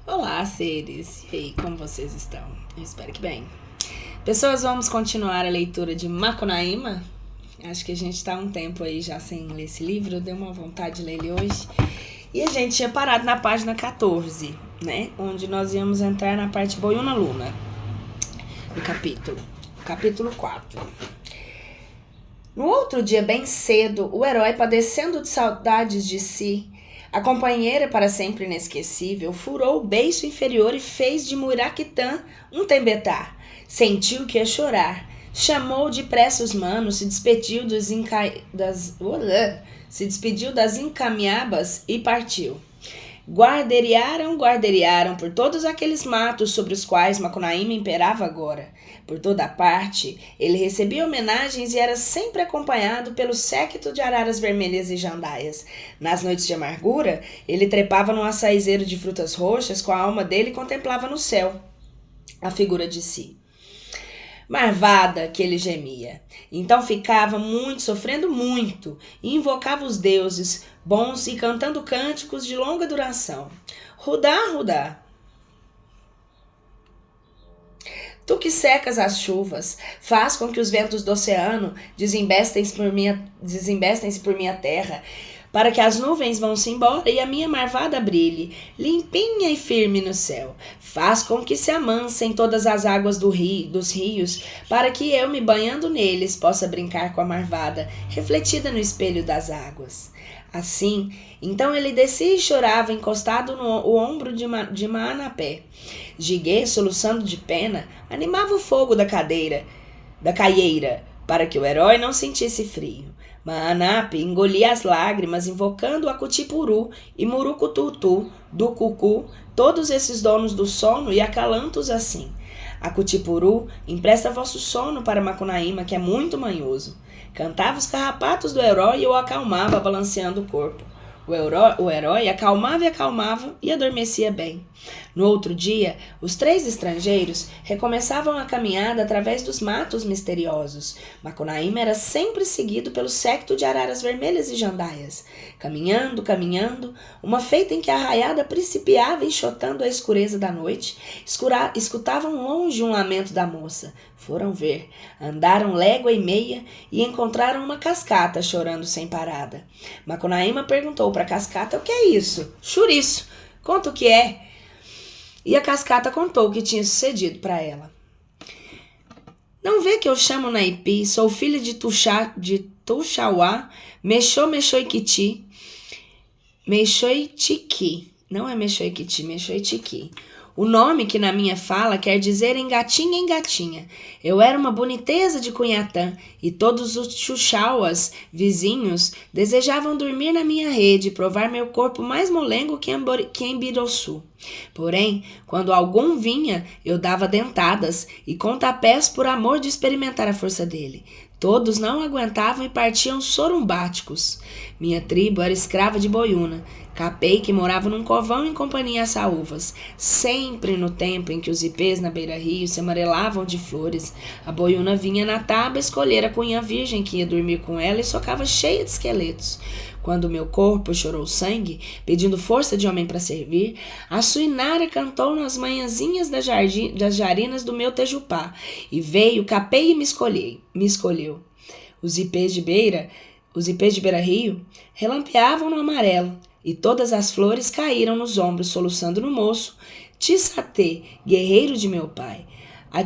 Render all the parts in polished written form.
Olá, seres! E aí, como vocês estão? Eu espero que bem. Pessoas, vamos continuar a leitura de Macunaíma. Acho que a gente está um tempo aí já sem ler esse livro, deu uma vontade de ler ele hoje. E a gente tinha parado na página 14, né? Onde nós íamos entrar na parte Boiuna Luna do capítulo 4. No outro dia, bem cedo, o herói, padecendo de saudades de si, a companheira para sempre inesquecível, furou o beiço inferior e fez de Muraquitã um tembetá. Sentiu que ia chorar. Chamou depressa os manos, se despediu das encaminhabas e partiu. Guarderiaram por todos aqueles matos sobre os quais Macunaíma imperava agora. Por toda a parte, ele recebia homenagens e era sempre acompanhado pelo séquito de araras vermelhas e jandaias. Nas noites de amargura, ele trepava num açaizeiro de frutas roxas com a alma dele e contemplava no céu a figura de si. Marvada, que ele gemia. Então ficava sofrendo muito, e invocava os deuses bons e cantando cânticos de longa duração. Rudá, Rudá, tu que secas as chuvas, faz com que os ventos do oceano desembestem-se por minha terra, para que as nuvens vão-se embora e a minha marvada brilhe, limpinha e firme no céu. Faz com que se amansem todas as águas dos rios, para que eu, me banhando neles, possa brincar com a marvada, refletida no espelho das águas. Assim, então ele descia e chorava, encostado no ombro de Maanapé. Jiguê, soluçando de pena, animava o fogo da caieira, para que o herói não sentisse frio. Maanape engolia as lágrimas, invocando a Cutipuru e Murucututu, do Cucu, todos esses donos do sono, e acalantos assim. A Cutipuru empresta vosso sono para Macunaíma, que é muito manhoso. Cantava os carrapatos do herói e o acalmava, balanceando o corpo. O herói acalmava e adormecia bem. No outro dia, os 3 estrangeiros recomeçavam a caminhada através dos matos misteriosos. Macunaíma era sempre seguido pelo séquito de araras vermelhas e jandaias. Caminhando, uma feita em que a raiada principiava enxotando a escureza da noite, escutavam longe um lamento da moça. Foram ver, andaram légua e meia e encontraram uma cascata chorando sem parada. Macunaíma perguntou para a cascata: o que é isso? Chouriço, conta o que é. E a cascata contou o que tinha sucedido para ela. Não vê que eu chamo Naipi, sou filha de Tuxauá, Mexoiquiti, Mexoitiqui. Não é Mexoiquiti, Mexoitiqui. O nome que na minha fala quer dizer engatinha. Eu era uma boniteza de Cunhatã e todos os Xuxauas vizinhos desejavam dormir na minha rede e provar meu corpo mais molengo que Embirossu. Porém, quando algum vinha, eu dava dentadas e contapés por amor de experimentar a força dele. Todos não aguentavam e partiam sorumbáticos. Minha tribo era escrava de Boiuna, capei que morava num covão em companhia a saúvas. Sempre no tempo em que os ipês na beira-rio se amarelavam de flores, a Boiuna vinha na taba escolher a cunha virgem que ia dormir com ela e socava cheia de esqueletos. Quando meu corpo chorou sangue, pedindo força de homem para servir, a Suinara cantou nas manhãzinhas das jarinas do meu tejupá, e veio, capei e me escolheu. Os ipês de beira-rio relampeavam no amarelo, e todas as flores caíram nos ombros, soluçando no moço, Tissatê, guerreiro de meu pai. A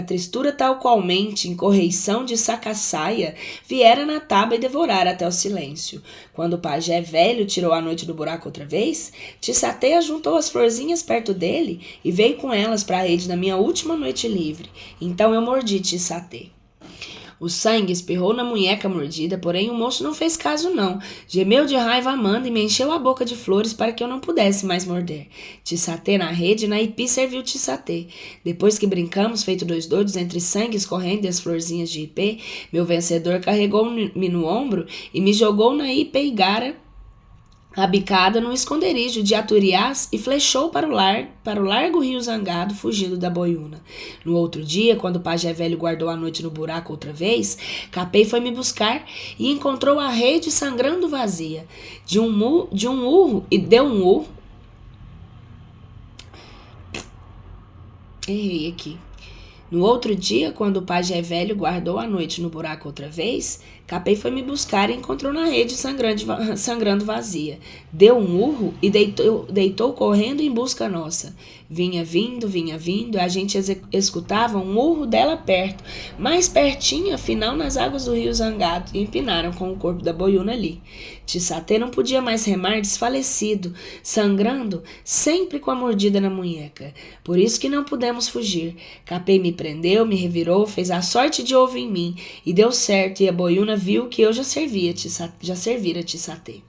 tristura tal qualmente, em correição de Sacaçaia, viera na taba e devorara até o silêncio. Quando o pajé velho tirou a noite do buraco outra vez, Tissatê ajuntou as florzinhas perto dele e veio com elas para a rede na minha última noite livre. Então eu mordi Tissatê. O sangue espirrou na munheca mordida, porém o moço não fez caso não. Gemeu de raiva Amanda e me encheu a boca de flores para que eu não pudesse mais morder. Tissatê na rede, Naipi serviu Tissatê. Depois que brincamos, feito 2 doidos, entre sangue escorrendo e as florzinhas de ipê, meu vencedor carregou-me no ombro e me jogou na ipeigara a bicada no esconderijo de Aturiás e flechou para o largo rio zangado, fugindo da boiúna. No outro dia, quando o pajé velho guardou a noite no buraco outra vez, Capei foi me buscar e encontrou a rede sangrando vazia. Deu um urro. Errei aqui. No outro dia, quando o pajé velho guardou a noite no buraco outra vez, Capei foi me buscar e encontrou na rede sangrando vazia. Deu um urro e deitou correndo em busca nossa. Vinha vindo, e a gente escutava um urro dela perto, mais pertinho, afinal, nas águas do rio Zangado, e empinaram com o corpo da boiúna ali. Tissatê não podia mais remar, desfalecido, sangrando, sempre com a mordida na munheca. Por isso que não pudemos fugir. Capei me prendeu, me revirou, fez a sorte de ovo em mim, e deu certo, e a boiúna viu que eu já servira Tissatê.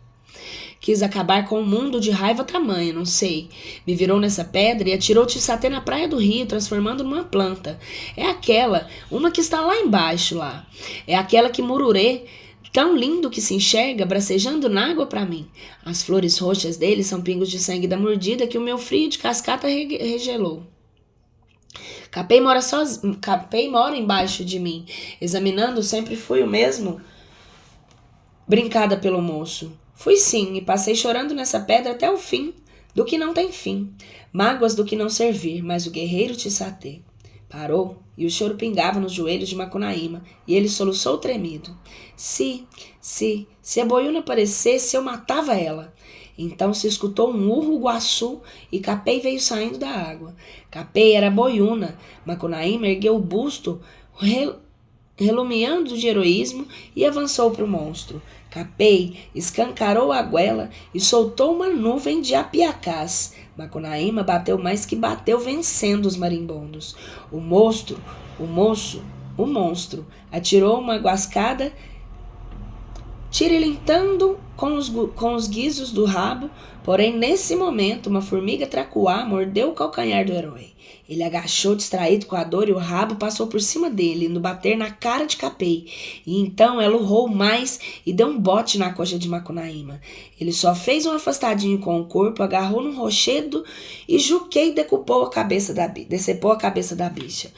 Quis acabar com o mundo de raiva tamanha, não sei. Me virou nessa pedra e atirou Tissatê na praia do rio, transformando numa planta. É aquela, uma que está lá embaixo, lá. É aquela que Mururê, tão lindo que se enxerga, bracejando na água para mim. As flores roxas dele são pingos de sangue da mordida que o meu frio de cascata regelou. Capei mora embaixo de mim. Examinando, sempre fui o mesmo, brincada pelo moço. Fui sim, e passei chorando nessa pedra até o fim, do que não tem fim. Mágoas do que não servir, mas o guerreiro Tissatê parou, e o choro pingava nos joelhos de Macunaíma, e ele soluçou tremido. Se a boiúna aparecesse, eu matava ela. Então se escutou um urro guaçu, e Capei veio saindo da água. Capei era boiúna. Macunaíma ergueu o busto, relumiando de heroísmo, e avançou para o monstro. Capei escancarou a goela e soltou uma nuvem de apiacás. Macunaíma bateu mais que bateu, vencendo os marimbondos. O monstro atirou uma guascada, tirilintando com os guizos do rabo, porém nesse momento uma formiga tracuá mordeu o calcanhar do herói. Ele agachou distraído com a dor e o rabo passou por cima dele, indo bater na cara de Capei. E então ela urrou mais e deu um bote na coxa de Macunaíma. Ele só fez um afastadinho com o corpo, agarrou num rochedo e Juquei decepou a cabeça da bicha.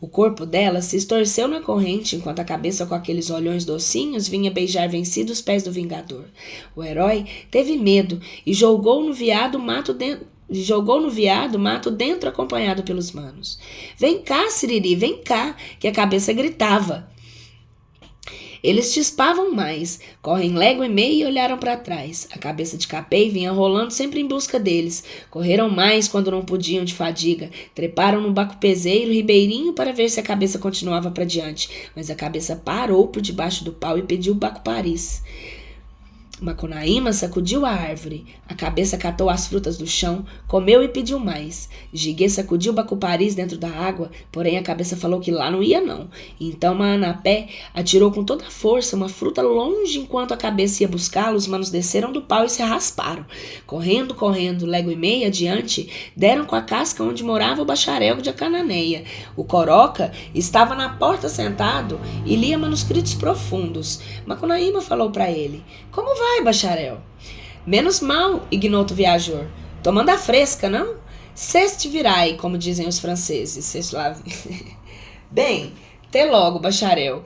O corpo dela se estorceu na corrente, enquanto a cabeça com aqueles olhões docinhos vinha beijar vencido os pés do Vingador. O herói teve medo e jogou no veado mato dentro acompanhado pelos manos. Vem cá, Siriri, vem cá, que a cabeça gritava. Eles chispavam mais, correm légua e meia e olharam para trás. A cabeça de Capei vinha rolando sempre em busca deles. Correram mais quando não podiam de fadiga. Treparam no bacupezeiro ribeirinho para ver se a cabeça continuava para diante. Mas a cabeça parou por debaixo do pau e pediu bacuparis. Macunaíma sacudiu a árvore. A cabeça catou as frutas do chão, comeu e pediu mais. Jiguê sacudiu bacuparis dentro da água, porém a cabeça falou que lá não ia não. Então Maanapé atirou com toda a força uma fruta longe. Enquanto a cabeça ia buscá-la, os manos desceram do pau e se rasparam. Correndo, légua e meia adiante, deram com a casca onde morava o bacharel de Cananeia. O Coroca estava na porta sentado e lia manuscritos profundos. Macunaíma falou para ele: "Como vai, bacharel?" "Menos mal, ignoto viajor. Tomando a fresca, não? Ceste virai, como dizem os franceses." Ceste lá. Bem, até logo, bacharel.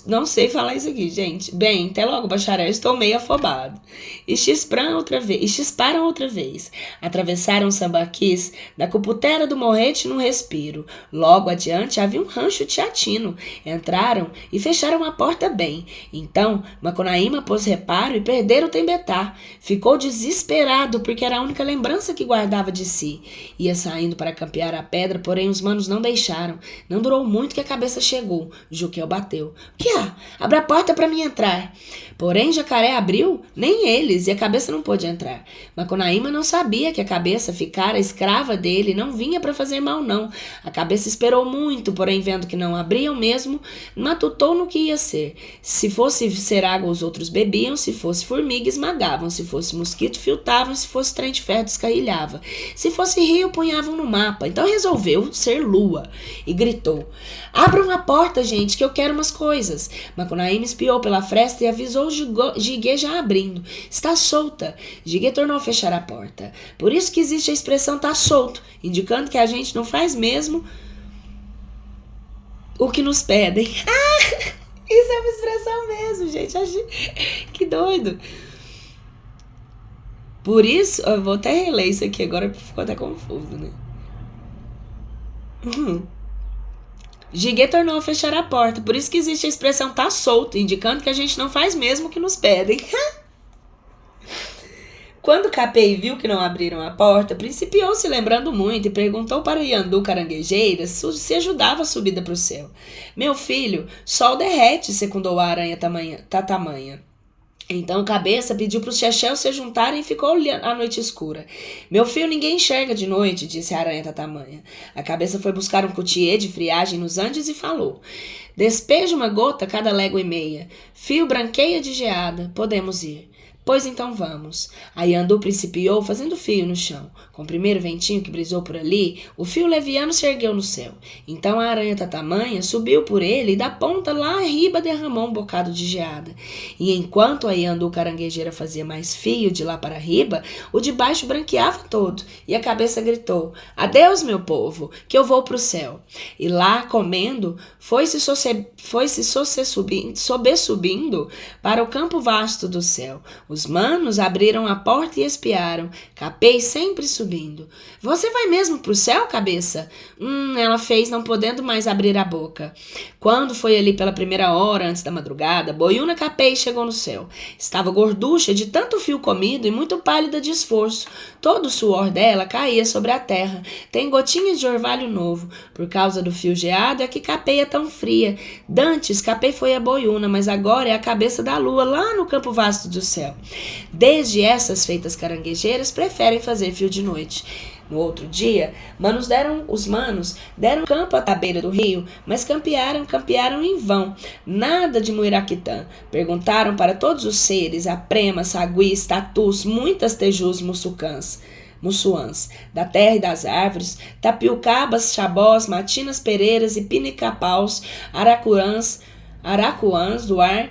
Não sei falar isso aqui, gente. Bem, até logo, bacharel. Estou meio afobado. E chisparam outra vez. Atravessaram o sambaquis da cuputera do morrete num respiro. Logo adiante havia um rancho teatino. Entraram e fecharam a porta bem. Então, Macunaíma pôs reparo e perderam o Tembetá. Ficou desesperado porque era a única lembrança que guardava de si. Ia saindo para campear a pedra, porém os manos não deixaram. Não durou muito que a cabeça chegou. Juquel bateu. "O que há? Abra a porta para mim entrar." Porém, Jacaré abriu, nem eles, e a cabeça não pôde entrar. Macunaíma não sabia que a cabeça ficara escrava dele e não vinha para fazer mal, não. A cabeça esperou muito, porém, vendo que não abriam mesmo, matutou no que ia ser. Se fosse ser água, os outros bebiam; se fosse formiga, esmagavam; se fosse mosquito, filtravam; se fosse trem de ferro, descarrilhava; se fosse rio, punhavam no mapa. Então resolveu ser lua e gritou: "Abram a porta, gente, que eu quero umas coisas. Macunaíma espiou pela fresta e avisou Jiguê já abrindo. Está solta. Jiguê tornou a fechar a porta. Por isso que existe a expressão tá solto, indicando que a gente não faz mesmo o que nos pedem. Ah, isso é uma expressão mesmo, gente. Que doido. Por isso, eu vou até reler isso aqui agora, porque ficou até confuso, né? Jiguê tornou a fechar a porta, por isso que existe a expressão tá solto, indicando que a gente não faz mesmo o que nos pedem. Quando Capei viu que não abriram a porta, principiou se lembrando muito e perguntou para Iandu Caranguejeira se ajudava a subida para o céu. Meu filho, sol derrete, secundou a aranha tatamanha. Então Cabeça pediu para os Chechel se juntarem e ficou olhando a noite escura. Meu filho, ninguém enxerga de noite, disse a aranha tatamanha. A Cabeça foi buscar um coutier de friagem nos Andes e falou: despeja uma gota cada légua e meia. Fio branqueia de geada, podemos ir. Pois então vamos. A Iandu principiou fazendo fio no chão. Com o primeiro ventinho que brisou por ali, o fio leviano se ergueu no céu. Então a aranha tatamanha subiu por ele e da ponta lá riba derramou um bocado de geada. E enquanto a Iandu caranguejeira fazia mais fio de lá para riba, o de baixo branqueava todo. E a Cabeça gritou: adeus, meu povo, que eu vou pro céu. E lá, comendo, foi-se subindo para o campo vasto do céu. Os manos abriram a porta e espiaram. Capei sempre subindo. Você vai mesmo pro céu, Cabeça? Ela fez, não podendo mais abrir a boca. Quando foi ali pela primeira hora antes da madrugada, Boiúna Capei chegou no céu. Estava gorducha de tanto fio comido e muito pálida de esforço. Todo o suor dela caía sobre a terra. Tem gotinhas de orvalho novo. Por causa do fio geado é que Capei é tão fria. Dantes, Capei foi a Boiúna, mas agora é a Cabeça da lua lá no campo vasto do céu. Desde essas feitas caranguejeiras preferem fazer fio de noite. No outro dia, os manos deram campo à beira do rio, mas campearam em vão. Nada de Muiraquitã. Perguntaram para todos os seres, Aprema, Saguis, Tatus, muitas Tejus Mussuãs, da terra e das árvores, Tapiucabas, Xabós, Matinas Pereiras e Pinicapaus, Aracuãs do ar,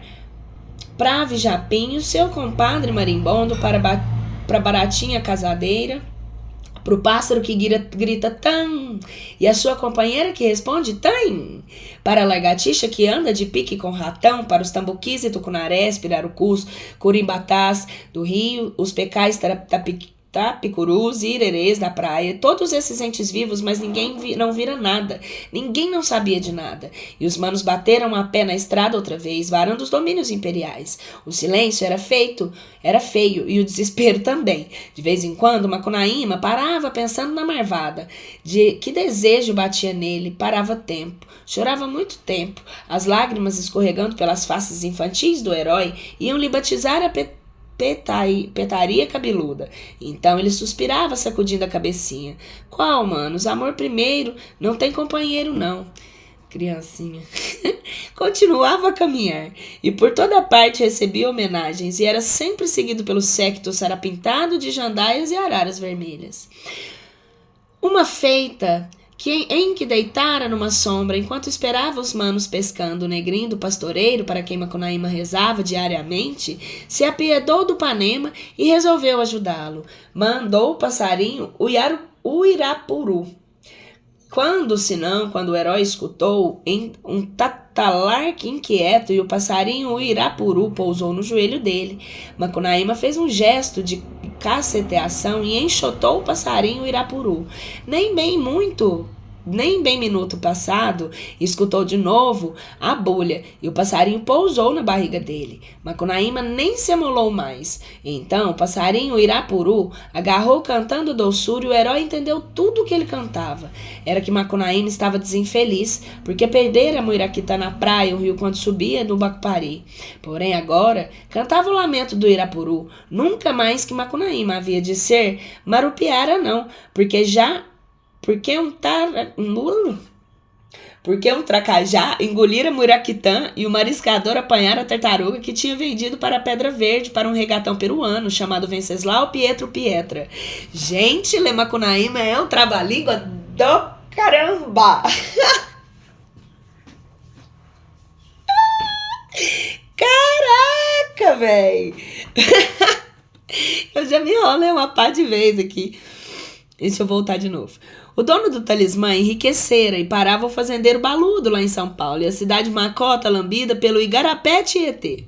Prave Japinho, seu compadre marimbondo, para Baratinha Casadeira, pro pássaro que grita tam, e a sua companheira que responde tam, para a lagartixa que anda de pique com ratão, para os tambuquis e tucunarés, pirarucus, curimbatás do rio, os pecais tapicurus e irerês da praia, todos esses entes vivos, mas ninguém não vira nada, ninguém não sabia de nada, e os manos bateram a pé na estrada outra vez, varando os domínios imperiais. O silêncio era feio, e o desespero também. De vez em quando, Macunaíma parava pensando na marvada, de que desejo batia nele, parava tempo, chorava muito tempo, as lágrimas escorregando pelas faces infantis do herói iam lhe batizar a petaria cabeluda. Então ele suspirava, sacudindo a cabecinha. Qual, manos? Amor primeiro, não tem companheiro, não. Criancinha. Continuava a caminhar, e por toda parte recebia homenagens, e era sempre seguido pelo séquito sarapintado de jandaias e araras vermelhas. Uma feita em que deitara numa sombra enquanto esperava os manos pescando, o negrinho do pastoreiro para quem Macunaíma rezava diariamente, se apiedou do Panema e resolveu ajudá-lo. Mandou o passarinho o Irapuru. Quando o herói escutou um tatalarque inquieto e o passarinho o Irapuru pousou no joelho dele, Macunaíma fez um gesto de caceteação e enxotou o passarinho Irapuru. Nem bem minuto passado, escutou de novo a bolha e o passarinho pousou na barriga dele. Macunaíma nem se amolou mais. Então o passarinho Irapuru agarrou cantando doçura e o herói entendeu tudo o que ele cantava. Era que Macunaíma estava desinfeliz, porque perdera a Muiraquitã na praia, o rio quando subia no Bacupari. Porém agora cantava o lamento do Irapuru. Nunca mais que Macunaíma havia de ser Marupiara não, porque um tracajá engolira Muiraquitã e o mariscador apanhara a tartaruga que tinha vendido para a Pedra Verde para um regatão peruano chamado Venceslau Pietro Pietra. Gente, ler Macunaíma é um trava-língua do caramba! Caraca, véi! Eu já me enrolei uma pá de vez aqui. Deixa eu voltar de novo. O dono do talismã enriquecera e parava o fazendeiro Baludo lá em São Paulo, e a cidade macota lambida pelo Igarapé Tietê.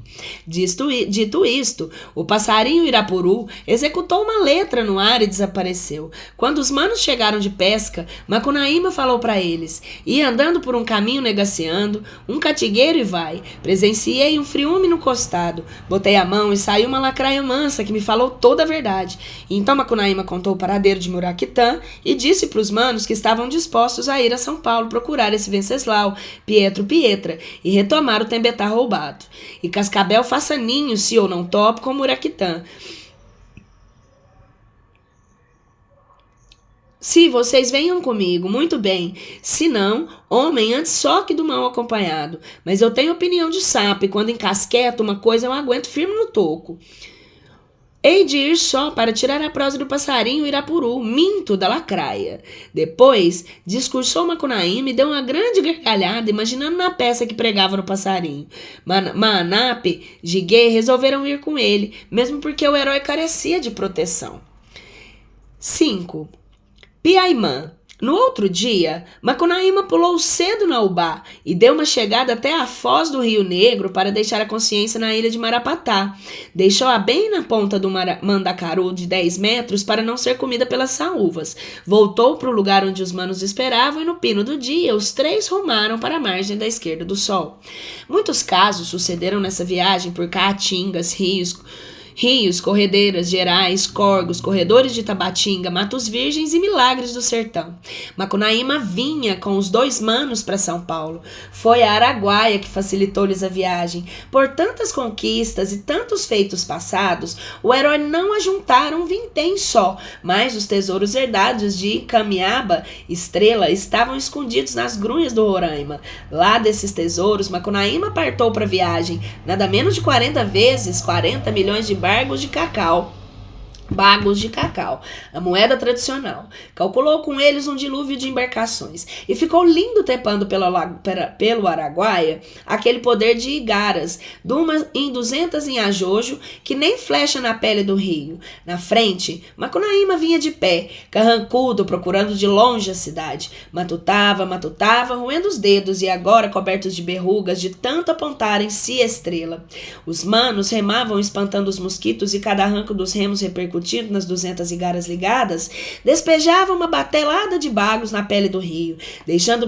Dito isto, o passarinho Irapuru executou uma letra no ar e desapareceu. Quando os manos chegaram de pesca, Macunaíma falou para eles: ia andando por um caminho negaciando, um catigueiro e vai. Presenciei um friume no costado. Botei a mão e saiu uma lacraia mansa que me falou toda a verdade. Então Macunaíma contou o paradeiro de Muraquitã e disse para os manos que estavam dispostos a ir a São Paulo procurar esse Venceslau, Pietro Pietra, e retomar o Tembetá roubado. E Cascavel faça ninho, se ou não topo, com Muraquitã. Se vocês venham comigo, muito bem. Se não, homem antes só que do mal acompanhado. Mas eu tenho opinião de sapo, e quando encasqueto uma coisa eu aguento firme no toco. Hei de ir só para tirar a prosa do passarinho Irapuru, minto da lacraia. Depois, discursou Macunaíma e deu uma grande gargalhada, imaginando na peça que pregava no passarinho. Manape, Jiguê resolveram ir com ele, mesmo porque o herói carecia de proteção. 5. Piaimã. No outro dia, Macunaíma pulou cedo na Ubá e deu uma chegada até a foz do Rio Negro para deixar a consciência na ilha de Marapatá. Deixou-a bem na ponta do mandacaru de 10 metros para não ser comida pelas saúvas. Voltou para o lugar onde os manos esperavam e no pino do dia os três rumaram para a margem da esquerda do sol. Muitos casos sucederam nessa viagem por caatingas, rios, corredeiras, gerais, corgos, corredores de Tabatinga, matos virgens e milagres do sertão. Macunaíma vinha com os 2 manos para São Paulo. Foi a Araguaia que facilitou-lhes a viagem. Por tantas conquistas e tantos feitos passados, o herói não ajuntara um vintém só, mas os tesouros herdados de Camiaba, Estrela, estavam escondidos nas grunhas do Roraima. Lá desses tesouros, Macunaíma partou para a viagem, nada menos de 40 vezes, 40 milhões de bagos de cacau, a moeda tradicional. Calculou com eles um dilúvio de embarcações e ficou lindo trepando pelo Araguaia aquele poder de igaras, em 200 em ajojo, que nem flecha na pele do rio. Na frente, Macunaíma vinha de pé, carrancudo, procurando de longe a cidade. Matutava, roendo os dedos e agora cobertos de berrugas de tanto apontarem-se estrela. Os manos remavam espantando os mosquitos e cada arranco dos remos repercutindo nas 200 igaras ligadas, despejava uma batelada de bagos na pele do rio, deixando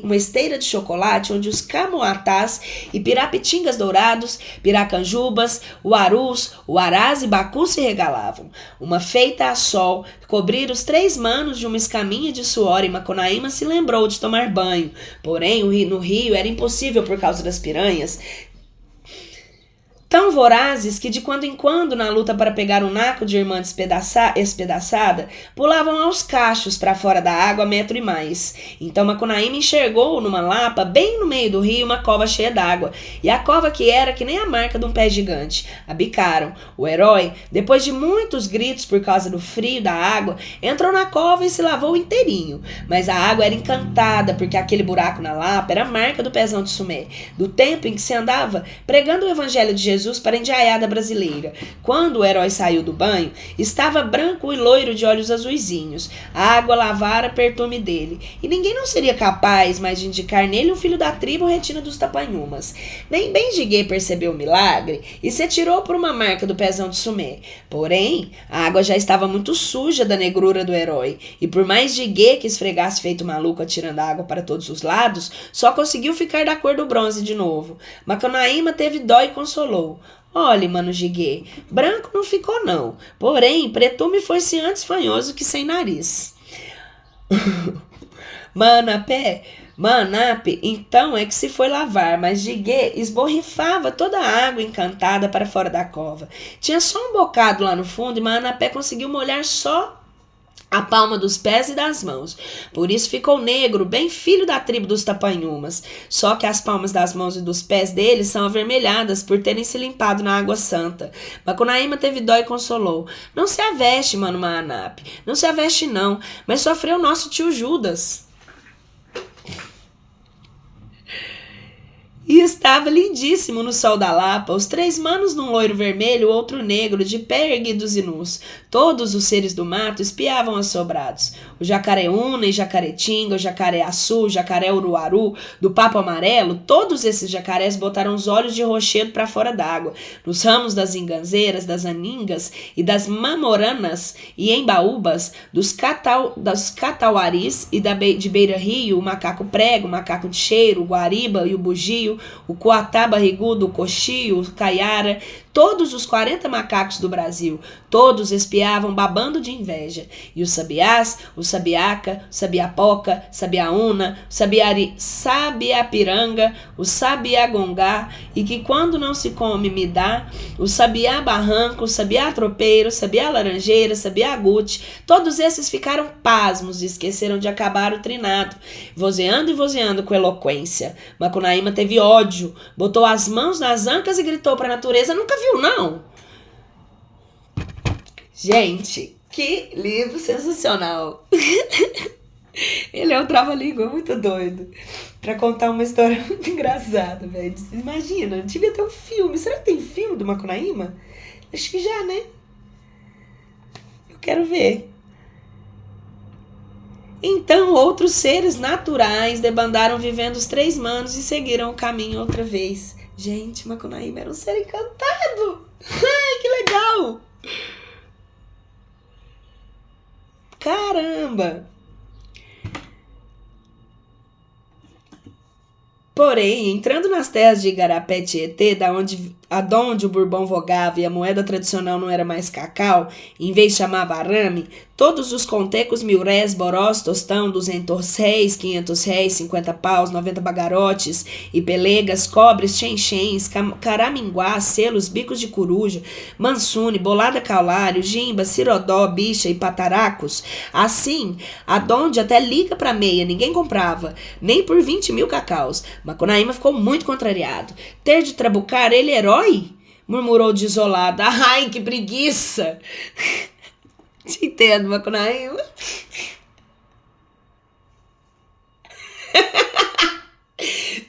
uma esteira de chocolate onde os camoatás e pirapitingas dourados, piracanjubas, uarus, uarás e bacus se regalavam. Uma feita a sol cobrira os 3 manos de uma escaminha de suor e Macunaíma se lembrou de tomar banho. Porém, no rio era impossível por causa das piranhas, tão vorazes que de quando em quando, na luta para pegar um naco de irmã espedaçada, pulavam aos cachos para fora da água 1 metro e mais. Então Macunaíma enxergou numa lapa, bem no meio do rio, uma cova cheia d'água, e a cova que era que nem a marca de um pé gigante. Abicaram. O herói, depois de muitos gritos por causa do frio da água, entrou na cova e se lavou inteirinho. Mas a água era encantada, porque aquele buraco na lapa era a marca do pezão de Sumé, do tempo em que se andava pregando o evangelho de Jesus para a indiaiada brasileira. Quando o herói saiu do banho, estava branco e loiro de olhos azuizinhos. A água lavara perfume dele, e ninguém não seria capaz mais de indicar nele um filho da tribo retina dos Tapanhumas. Nem bem Jiguê percebeu o milagre e se atirou por uma marca do pezão de Sumé. Porém, a água já estava muito suja da negrura do herói, e por mais Jiguê que esfregasse feito maluco atirando água para todos os lados, só conseguiu ficar da cor do bronze de novo. Macunaíma teve dó e consolou. Olhe, mano Jiguê, branco não ficou não, porém, pretume foi-se antes fanhoso que sem nariz. Manape, então é que se foi lavar, mas Jiguê esborrifava toda a água encantada para fora da cova. Tinha só um bocado lá no fundo e Manapé conseguiu molhar só a palma dos pés e das mãos. Por isso ficou negro, bem filho da tribo dos Tapanhumas. Só que as palmas das mãos e dos pés deles são avermelhadas por terem se limpado na água santa. Macunaíma teve dó e consolou. Não se aveste, mano Manape. Não se aveste não, mas sofreu nosso tio Judas. E estava lindíssimo no sol da Lapa, os 3 manos num loiro vermelho, outro negro, de pé erguidos e nus. Todos os seres do mato espiavam assobrados. O jacareúna e jacaretinga, o jacaré-açu, o jacaré-uruaru, do papo amarelo, todos esses jacarés botaram os olhos de rochedo para fora d'água. Nos ramos das inganzeiras, das aningas e das mamoranas e embaúbas, dos catauaris e de beira-rio, o macaco prego, o macaco de cheiro, o guariba e o bugio, o coatá barrigudo, o coxio, o caiara, todos os 40 macacos do Brasil, todos espiavam babando de inveja. E os sabiás, o sabiaca, o sabiapoca, sabiaúna, o sabiapiranga, o sabiagongá, e que quando não se come me dá, o sabiá barranco, o sabiá tropeiro, o sabiá laranjeira, sabiá guti, todos esses ficaram pasmos e esqueceram de acabar o trinado, vozeando e vozeando com eloquência. Macunaíma teve ódio, botou as mãos nas ancas e gritou para a natureza: nunca viu, não? Gente, que livro sensacional. Ele é um trava-língua muito doido pra contar uma história muito engraçada, velho. Imagina, devia ter um filme. Será que tem filme do Macunaíma? Acho que já, né? Eu quero ver. Então outros seres naturais debandaram vivendo os 3 manos e seguiram o caminho outra vez. Gente, Macunaíma era um ser encantado. Ai, que legal. Caramba. Porém, entrando nas terras de Igarapé-Tietê, aonde o Bourbon vogava e a moeda tradicional não era mais cacau, em vez chamava arame, todos os contecos, 1000 réis, borós, tostão, 200 réis, 500 réis, 50 paus, 90 bagarotes e pelegas, cobres, xenxens, caraminguá, selos, bicos de coruja, mansune, bolada caulário, gimba, sirodó, bicha e pataracos, assim, adonde até liga pra meia ninguém comprava, nem por 20.000 cacaus. Macunaíma ficou muito contrariado. Ter de trabucar ele herói? Murmurou desolada. Ai, que preguiça! Te entendo, Macunaíma.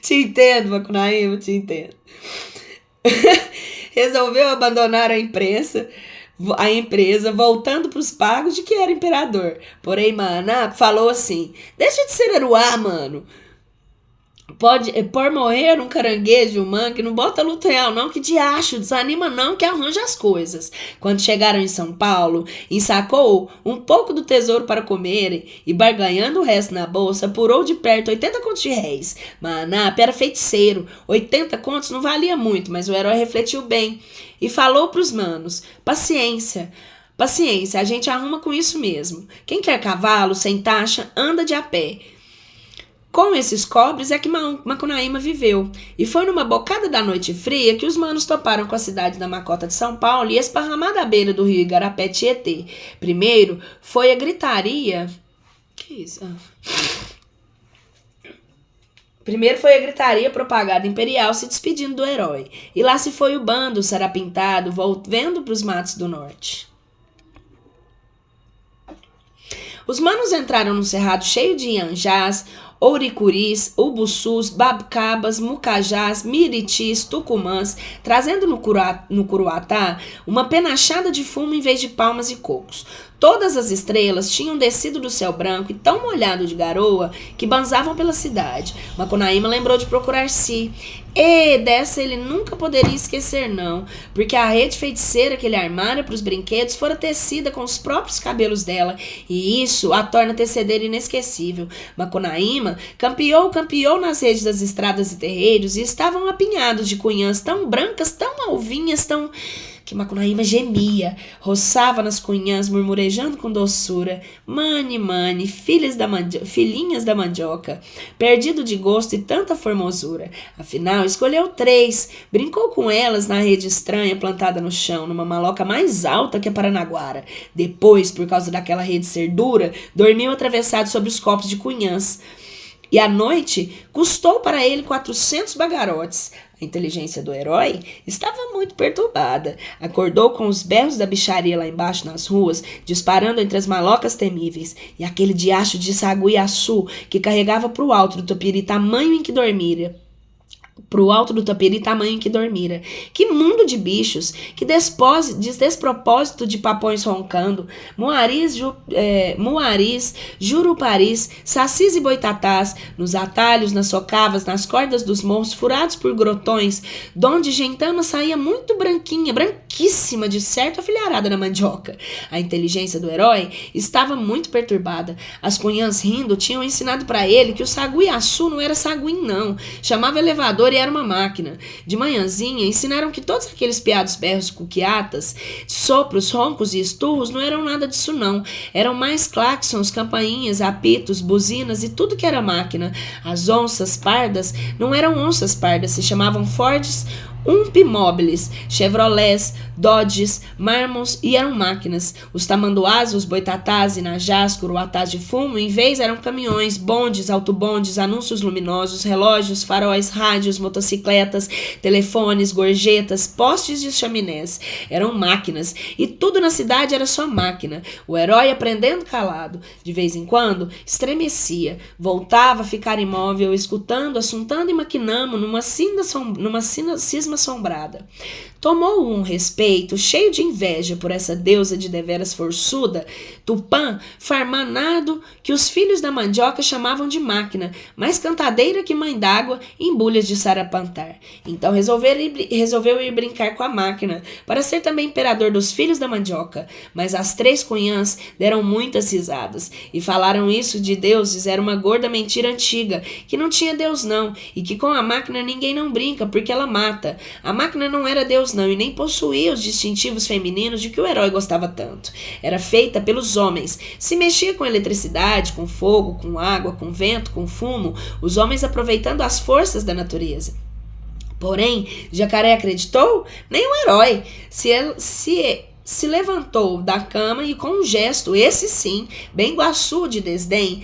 Te entendo, Macunaíma, te entendo. Resolveu abandonar a empresa, voltando para os pagos de que era imperador. Porém, Maná falou assim: deixa de ser aruá, mano. Por morrer um caranguejo, um mangue, não bota luta real não, que diacho, desanima não, que arranja as coisas. Quando chegaram em São Paulo, ensacou um pouco do tesouro para comerem e, barganhando o resto na bolsa, apurou de perto 80 contos de réis. Maná era feiticeiro, 80 contos não valia muito, mas o herói refletiu bem e falou pros manos: paciência, a gente arruma com isso mesmo. Quem quer cavalo, sem taxa, anda de a pé. Com esses cobres é que Macunaíma viveu, e foi numa bocada da noite fria que os manos toparam com a cidade da Macota de São Paulo e esparramada à beira do rio Igarapé-Tietê. Primeiro foi a gritaria... Que isso? Primeiro foi a gritaria propagada imperial se despedindo do herói, e lá se foi o bando sarapintado volvendo para os matos do norte. Os manos entraram num cerrado cheio de ianjás, ouricuris, ubuçus, babcabas, mucajás, miritis, tucumãs, trazendo no curuatá uma penachada de fumo em vez de palmas e cocos. Todas as estrelas tinham descido do céu branco e tão molhado de garoa que banzavam pela cidade. Macunaíma lembrou de procurar Si. E dessa ele nunca poderia esquecer não, porque a rede feiticeira que ele armara para os brinquedos fora tecida com os próprios cabelos dela, e isso a torna tecedeira inesquecível. Macunaíma campeou nas redes das estradas e terreiros e estavam apinhados de cunhãs tão brancas, tão alvinhas, tão... que Macunaíma gemia, roçava nas cunhãs, murmurejando com doçura: mane, filhinhas da mandioca, perdido de gosto e tanta formosura. Afinal, escolheu 3, brincou com elas na rede estranha plantada no chão, numa maloca mais alta que a Paranaguara. Depois, por causa daquela rede ser dura, dormiu atravessado sobre os copos de cunhãs. E à noite, custou para ele 400 bagarotes. A inteligência do herói estava muito perturbada. Acordou com os berros da bicharia lá embaixo nas ruas, disparando entre as malocas temíveis, e aquele diacho de saguiaçu que carregava para o alto do tupiri tamanho em que dormira. pro alto do tapiri, tamanho que dormira. Que mundo de bichos, que despropósito de papões roncando, muaris, juruparis, sacis e boitatás, nos atalhos, nas socavas, nas cordas dos monstros, furados por grotões, donde gentama saía muito branquinha, branquíssima, de certo a filharada na mandioca. A inteligência do herói estava muito perturbada. As cunhãs rindo tinham ensinado para ele que o saguiaçu não era saguim não, chamava elevador e era uma máquina. De manhãzinha, ensinaram que todos aqueles piados berros cuquiatas, sopros, roncos e esturros não eram nada disso não. Eram mais claxons, campainhas, apitos, buzinas e tudo que era máquina. As onças pardas não eram onças pardas, se chamavam Fords, Umpimobiles, Chevrolets, Dodges, Marmons e eram máquinas. Os tamanduás, os boitatás, inajás, curuatás de fumo, em vez eram caminhões, bondes, autobondes, anúncios luminosos, relógios, faróis, rádios, motocicletas, telefones, gorjetas, postes de chaminés. Eram máquinas e tudo na cidade era só máquina. O herói, aprendendo calado, de vez em quando, estremecia, voltava a ficar imóvel, escutando, assuntando e maquinando numa cisma assombrada. Tomou um respeito, cheio de inveja por essa deusa de deveras forçuda, Tupã, farmanado, que os filhos da mandioca chamavam de máquina, mais cantadeira que mãe d'água em bulhas de sarapantar. Então resolveu ir brincar com a máquina, para ser também imperador dos filhos da mandioca. Mas as três cunhãs deram muitas risadas, e falaram isso de deuses era uma gorda mentira antiga, que não tinha Deus não, e que com a máquina ninguém não brinca, porque ela mata. A máquina não era Deus não, e nem possuía os distintivos femininos de que o herói gostava tanto. Era feita pelos homens. Se mexia com eletricidade, com fogo, com água, com vento, com fumo, os homens aproveitando as forças da natureza. Porém, Jacaré acreditou? Nem o herói. Se levantou da cama e com um gesto, esse sim, bem guaçu de desdém,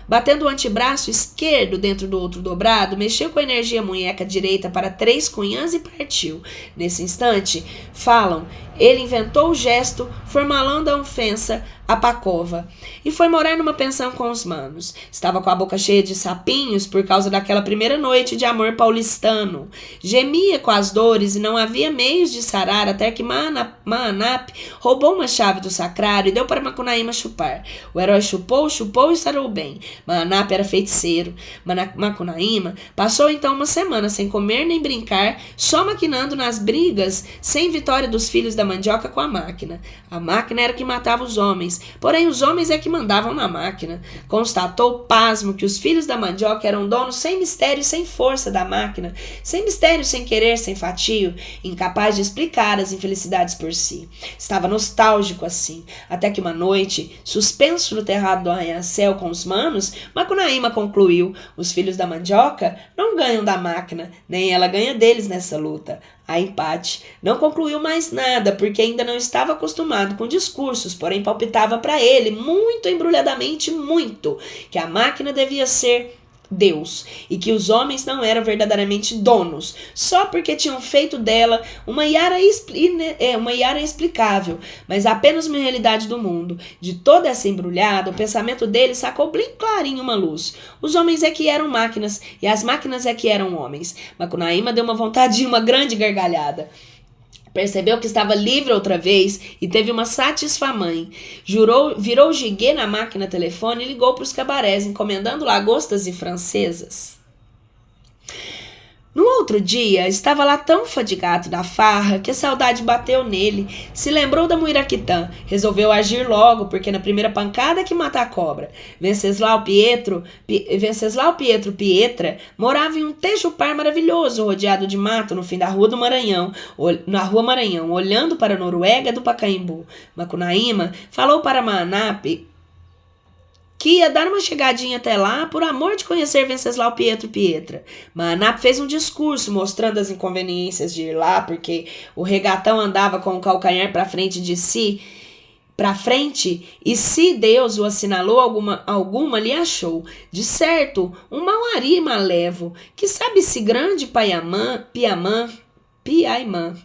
batendo o antebraço esquerdo dentro do outro dobrado, mexeu com a energia munheca direita para três cunhãs e partiu. Nesse instante, falam, ele inventou o gesto, formalando a ofensa a Pacova, e foi morar numa pensão com os manos. Estava com a boca cheia de sapinhos por causa daquela primeira noite de amor paulistano. Gemia com as dores e não havia meios de sarar até que Maanap roubou uma chave do sacrário e deu para Macunaíma chupar. O herói chupou e sarou bem. Maanap era feiticeiro. Macunaíma passou então uma semana sem comer nem brincar, só maquinando nas brigas sem vitória dos filhos da mandioca com a máquina. A máquina era que matava os homens, porém os homens é que mandavam na máquina. Constatou pasmo que os filhos da mandioca eram donos sem mistério e sem força da máquina, sem mistério, sem querer, sem fatio, incapaz de explicar as infelicidades por si. Estava nostálgico assim, até que uma noite, suspenso no terrado do arranha-céu com os manos, Macunaíma concluiu, os filhos da mandioca não ganham da máquina, nem ela ganha deles nessa luta. A empate. Não concluiu mais nada, porque ainda não estava acostumado com discursos, porém palpitava para ele, muito embrulhadamente, muito, que a máquina devia ser Deus, e que os homens não eram verdadeiramente donos, só porque tinham feito dela uma iara inexplicável, mas apenas uma realidade do mundo. De toda essa embrulhada, o pensamento dele sacou bem clarinho uma luz. Os homens é que eram máquinas, e as máquinas é que eram homens. Macunaíma deu uma vontade de uma grande gargalhada. Percebeu que estava livre outra vez e teve uma satisfamãe. Virou giguê na máquina telefone e ligou para os cabarés, encomendando lagostas e francesas. No outro dia, estava lá tão fadigado da farra que a saudade bateu nele. Se lembrou da Muiraquitã. Resolveu agir logo, porque na primeira pancada é que mata a cobra. Venceslau Pietro Pietra morava em um tejupar maravilhoso, rodeado de mato no fim da Rua do Maranhão, olhando para a Noruega do Pacaembu. Macunaíma falou para Maanap que ia dar uma chegadinha até lá por amor de conhecer Venceslau Pietra. Maanap fez um discurso mostrando as inconveniências de ir lá, porque o regatão andava com o calcanhar para frente e se Deus o assinalou alguma lhe achou. De certo, um mauari malevo, que sabe-se grande Piaimã,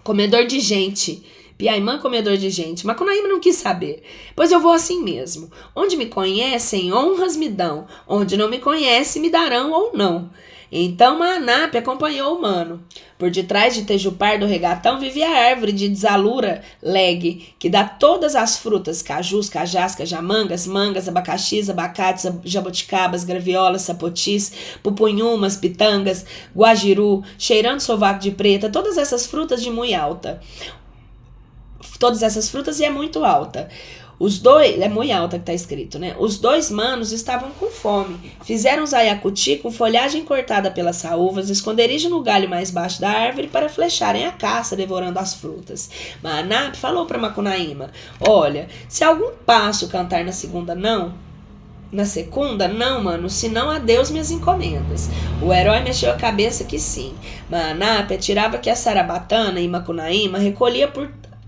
comedor de gente. Piaimã, comedor de gente. Macunaíma não quis saber. Pois eu vou assim mesmo. Onde me conhecem, honras me dão. Onde não me conhecem, me darão ou não. Então Maanap acompanhou o mano. Por detrás de Tejupar do regatão vivia a árvore de Desalura Leg, que dá todas as frutas, cajus, cajás, cajamangas, mangas, abacaxis, abacates, jabuticabas, graviolas, sapotis, pupunhumas, pitangas, guajiru, cheirando sovaco de preta, todas essas frutas de muito alta. Todas essas frutas e é muito alta. Os dois, é muito alta que tá escrito, né? Os dois manos estavam com fome. Fizeram zaiacuti com folhagem cortada pelas saúvas, esconderijo no galho mais baixo da árvore para flecharem a caça, devorando as frutas. Maanap falou para Macunaíma: olha, se algum passo cantar na segunda não, mano, senão a Deus minhas encomendas. O herói mexeu a cabeça que sim. Maanap atirava que a sarabatana e Macunaíma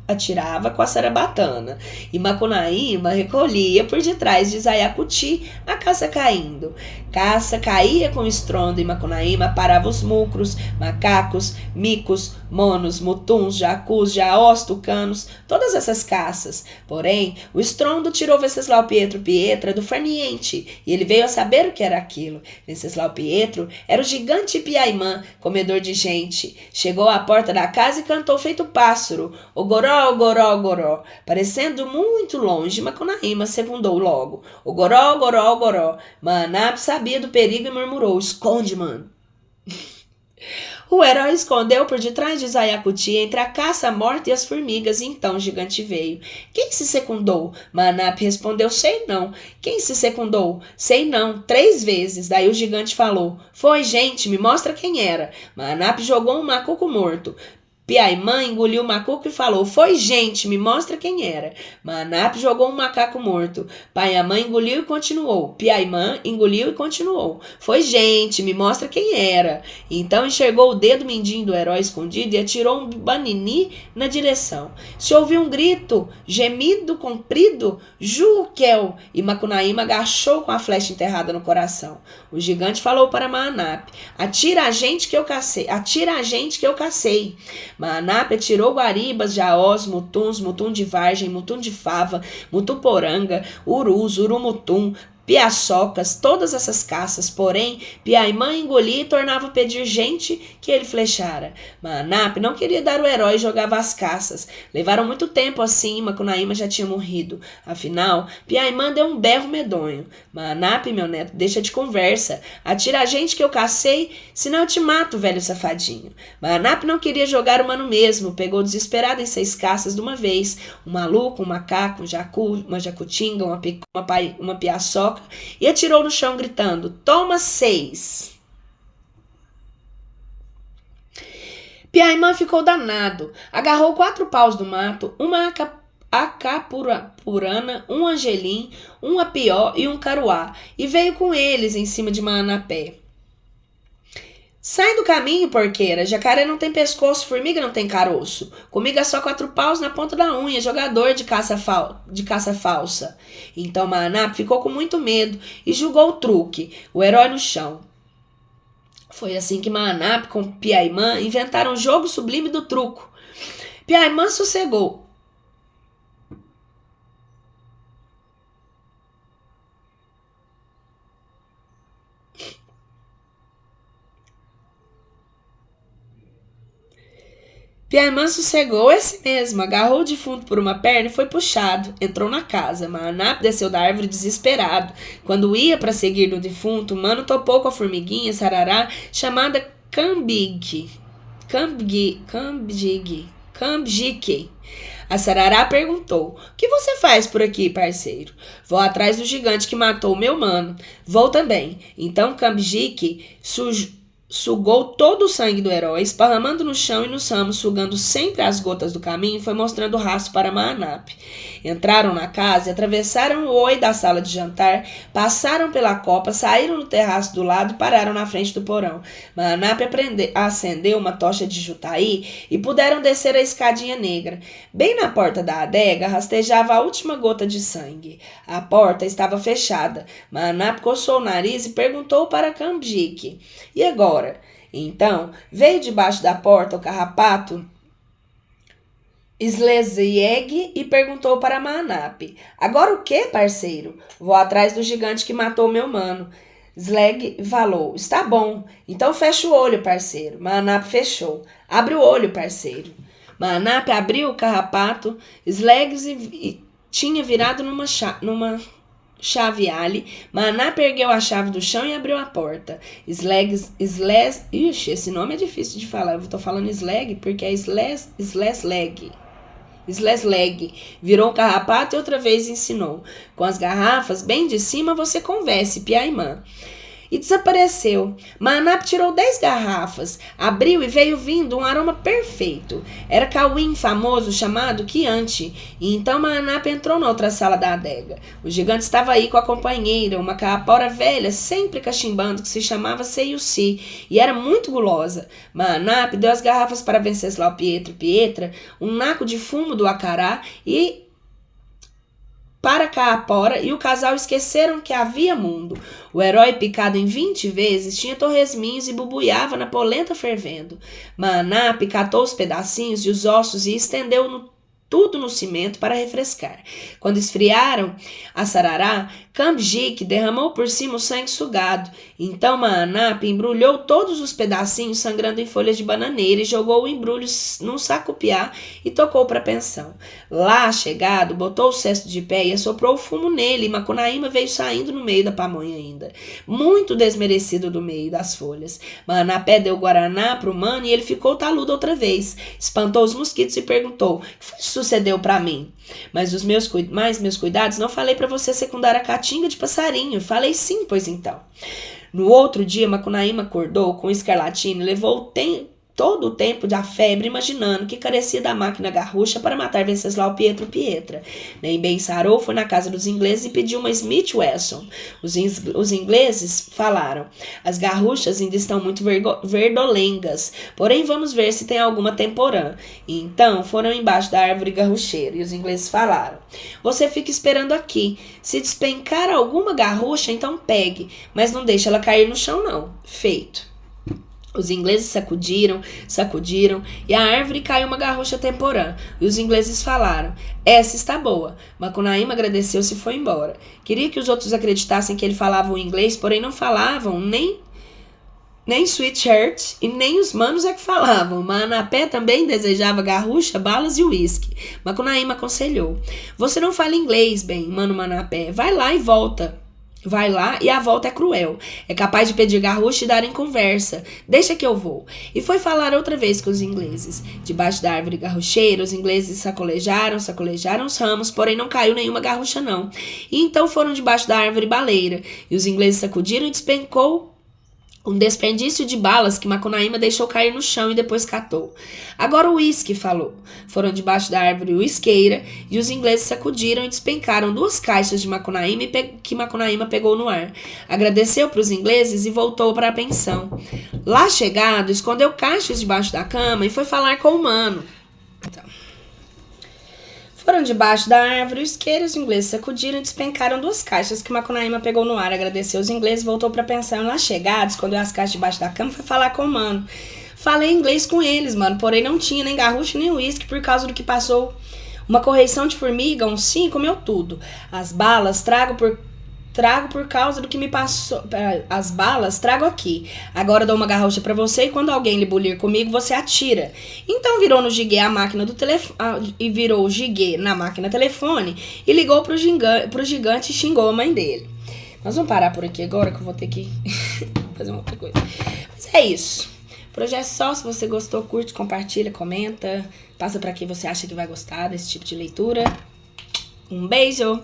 atirava com a sarabatana, e Macunaíma recolhia por detrás de Zaiacuti a caça caindo. Caça caía com estrondo e Macunaíma parava os mucros, macacos, micos, monos, mutuns, jacus, jaós, tucanos, todas essas caças. Porém, o estrondo tirou Venceslau Pietro Pietra do farniente, e ele veio a saber o que era aquilo. Venceslau Pietro era o gigante Piaimã, comedor de gente. Chegou à porta da casa e cantou feito pássaro, o goró, goró, goró. Parecendo muito longe, Macunaíma secundou logo. O goró, goró, goró. Maanap sabia do perigo e murmurou: esconde, mano. O herói escondeu por detrás de Zaiacuti entre a caça morta e as formigas, e então o gigante veio. Quem se secundou? Maanap respondeu: sei não. Quem se secundou? Sei não, 3 vezes. Daí o gigante falou: foi, gente, me mostra quem era. Maanap jogou um macuco morto. Piaimã engoliu o macuco e falou: foi, gente, me mostra quem era. Maanap jogou um macaco morto. Piaimã engoliu e continuou. Piaimã engoliu e continuou. Foi, gente, me mostra quem era. Então enxergou o dedo mindinho do herói escondido e atirou um banini na direção. Se ouviu um grito, gemido comprido, Juquel, e Macunaíma agachou com a flecha enterrada no coração. O gigante falou para Maanap: atira a gente que eu cacei. Atira a gente que eu cacei. Maanap atirou guaribas, jaós, mutuns, mutum de vargem, mutum de fava, mutuporanga, urus, urumutum, piaçocas, todas essas caças, porém, Piaimã engolia e tornava a pedir gente que ele flechara. Maanap não queria dar o herói e jogava as caças. Levaram muito tempo assim, Macunaíma já tinha morrido. Afinal, Piaimã deu um berro medonho. Maanap, meu neto, deixa de conversa. Atira a gente que eu cacei, senão eu te mato, velho safadinho. Maanap não queria jogar o mano mesmo, pegou desesperado em 6 caças de uma vez. Um maluco, um macaco, um jacu, uma jacutinga, uma piaçoca, e atirou no chão gritando: toma 6. Piaimã ficou danado. Agarrou 4 paus do mato, uma acapurana, um angelim, um apió e um caruá, e veio com eles em cima de Maanapé. Sai do caminho, porqueira. Jacaré não tem pescoço, formiga não tem caroço. Comigo é só 4 paus na ponta da unha, jogador de caça falsa. Então Maanap ficou com muito medo e julgou o truque, o herói no chão. Foi assim que Maanap com Piaimã inventaram o jogo sublime do truco. Piaimã sossegou. Piaimã sossegou, esse mesmo, agarrou o defunto por uma perna e foi puxado. Entrou na casa. Maanap desceu da árvore desesperado. Quando ia para seguir no defunto, o mano topou com a formiguinha sarará chamada Cambjique. A sarará perguntou: o que você faz por aqui, parceiro? Vou atrás do gigante que matou o meu mano. Vou também. Então Cambjique sugou todo o sangue do herói, esparramando no chão e nos ramos, sugando sempre as gotas do caminho, e foi mostrando o rastro para Maanap. Entraram na casa e atravessaram o oi da sala de jantar, passaram pela copa, saíram no terraço do lado e pararam na frente do porão. Maanap acendeu uma tocha de jutaí e puderam descer a escadinha negra. Bem na porta da adega rastejava a última gota de sangue. A porta estava fechada. Maanap coçou o nariz e perguntou para Cambjique: e agora? Então, veio debaixo da porta o carrapato Slezieg e perguntou para Maanap: agora o que, parceiro? Vou atrás do gigante que matou meu mano. Slag falou, está bom, então fecha o olho, parceiro. Manap fechou. Abre o olho, parceiro. Manap abriu o carrapato, Slag tinha virado numa chaveale. Manap ergueu a chave do chão e abriu a porta. Ixi, esse nome é difícil de falar. Eu tô falando Slag porque é Slag. Virou um carrapato e outra vez ensinou. Com as garrafas bem de cima você converse, Piaimã. E desapareceu. Manap tirou 10 garrafas, abriu e veio vindo um aroma perfeito. Era cauim famoso chamado Chianti. E então Manap entrou na outra sala da adega. O gigante estava aí com a companheira, uma caapora velha, sempre cachimbando, que se chamava Seiuci, e era muito gulosa. Manap deu as garrafas para Venceslau Pietra, um naco de fumo do acará e para Caapora, e o casal esqueceram que havia mundo. O herói, picado em 20 vezes, tinha torresminhos e bubuiava na polenta fervendo. Manap catou os pedacinhos e os ossos e estendeu tudo no cimento para refrescar. Quando esfriaram a sarará, Kambjik derramou por cima o sangue sugado. Então Manap embrulhou todos os pedacinhos sangrando em folhas de bananeira e jogou o embrulho num saco-piá e tocou para a pensão. Lá, chegado, botou o cesto de pé e assoprou o fumo nele, e Macunaíma veio saindo no meio da pamonha ainda, muito desmerecido do meio das folhas. Manapé deu guaraná pro mano e ele ficou taludo outra vez. Espantou os mosquitos e perguntou: "Que sucedeu para mim?" Mas meus cuidados não falei para você secundar a caatinga de passarinho. Falei sim, pois então. No outro dia, Macunaíma acordou com escarlatina e levou todo o tempo da febre imaginando que carecia da máquina garrucha para matar Venceslau Pietra. Nem bem sarou, foi na casa dos ingleses e pediu uma Smith Wesson. Os ingleses falaram: "As garruchas ainda estão muito verdolengas, porém vamos ver se tem alguma temporã." E então foram embaixo da árvore garrucheira e os ingleses falaram: "Você fica esperando aqui. Se despencar alguma garrucha, então pegue, mas não deixe ela cair no chão não." Feito. Os ingleses sacudiram, e a árvore caiu uma garrucha temporã. E os ingleses falaram: "Essa está boa." Macunaíma agradeceu-se e foi embora. Queria que os outros acreditassem que ele falava o inglês, porém não falavam nem Sweatshirt, e nem os manos é que falavam. Manapé também desejava garrucha, balas e uísque. Macunaíma aconselhou: "Você não fala inglês bem, mano Manapé. Vai lá e volta. Vai lá e a volta é cruel. É capaz de pedir garrucha e dar em conversa. Deixa que eu vou." E foi falar outra vez com os ingleses. Debaixo da árvore garrucheira, os ingleses sacolejaram os ramos, porém não caiu nenhuma garrucha não. E então foram debaixo da árvore baleira. E os ingleses sacudiram e despencou um desperdício de balas que Macunaíma deixou cair no chão e depois catou. "Agora o uísque", falou. Foram debaixo da árvore uisqueira e os ingleses sacudiram e despencaram 2 caixas de Macunaíma que Macunaíma pegou no ar. Agradeceu para os ingleses e voltou para a pensão. Lá chegado, escondeu caixas debaixo da cama e foi falar com o mano. Foram debaixo da árvore isqueira, os ingleses sacudiram e despencaram 2 caixas que Macunaíma pegou no ar. Agradeceu os ingleses, voltou pra pensão. Lá chegado, escondeu as caixas debaixo da cama e foi falar com o mano. Falei inglês com eles, mano, porém não tinha nem garrucha nem uísque por causa do que passou. Uma correição de formiga, um sim, comeu tudo. As balas trago por causa do que me passou. As balas trago aqui. Agora dou uma garrucha pra você e quando alguém lhe bulir comigo, você atira. Então virou no giguê a máquina do telefone e virou o giguê na máquina telefone e ligou pro gigante e xingou a mãe dele. Nós vamos parar por aqui agora que eu vou ter que fazer uma outra coisa. Mas é isso. Projeto só, se você gostou, curte, compartilha, comenta, passa pra quem você acha que vai gostar desse tipo de leitura. Um beijo!